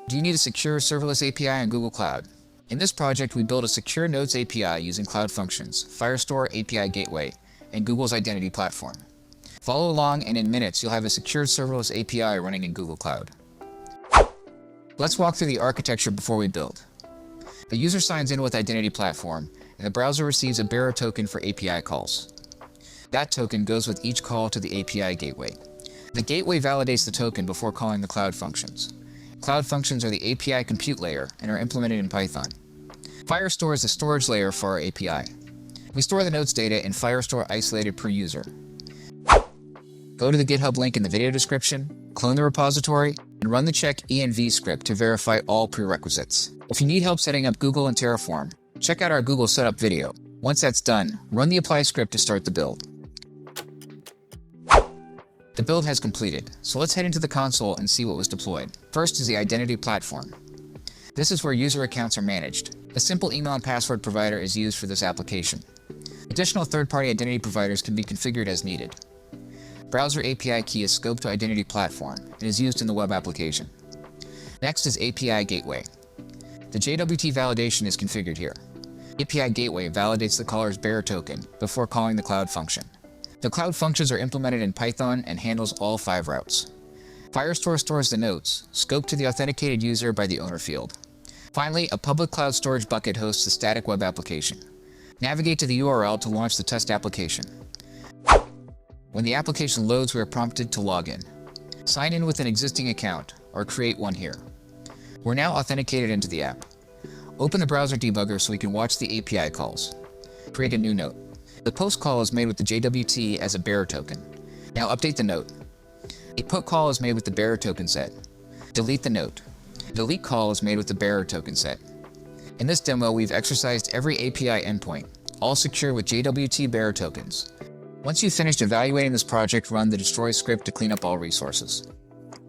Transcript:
Do you need a secure serverless API on Google Cloud? In this project, we built a secure nodes API using Cloud Functions, Firestore API Gateway, and Google's identity platform. Follow along, and in minutes, you'll have a secure serverless API running in Google Cloud. Let's walk through the architecture before we build. The user signs in with Identity Platform, and the browser receives a bearer token for API calls. That token goes with each call to the API gateway. The gateway validates the token before calling the Cloud Functions. Cloud Functions are the API compute layer and are implemented in Python. Firestore is the storage layer for our API. We store the nodes data in Firestore isolated per user. Go to the GitHub link in the video description, clone the repository, and run the check env script to verify all prerequisites. If you need help setting up Google and Terraform, check out our Google setup video. Once that's done, run the apply script to start the build. The build has completed, so let's head into the console and see what was deployed. First is the identity platform. This is where user accounts are managed. A simple email and password provider is used for this application. Additional third-party identity providers can be configured as needed. Browser API key is scoped to identity platform and is used in the web application. Next is API Gateway. The JWT validation is configured here. API Gateway validates the caller's bearer token before calling the Cloud Function. The Cloud Functions are implemented in Python and handles all 5 routes. Firestore stores the notes, scoped to the authenticated user by the owner field. Finally, a public cloud storage bucket hosts the static web application. Navigate to the URL to launch the test application. When the application loads, we are prompted to log in. Sign in with an existing account, or create one here. We're now authenticated into the app. Open the browser debugger so we can watch the API calls. Create a new note. The post call is made with the JWT as a bearer token. Now update the note. A put call is made with the bearer token set. Delete the note. Delete call is made with the bearer token set. In this demo, we've exercised every API endpoint, all secure with JWT bearer tokens. Once you've finished evaluating this project, run the destroy script to clean up all resources.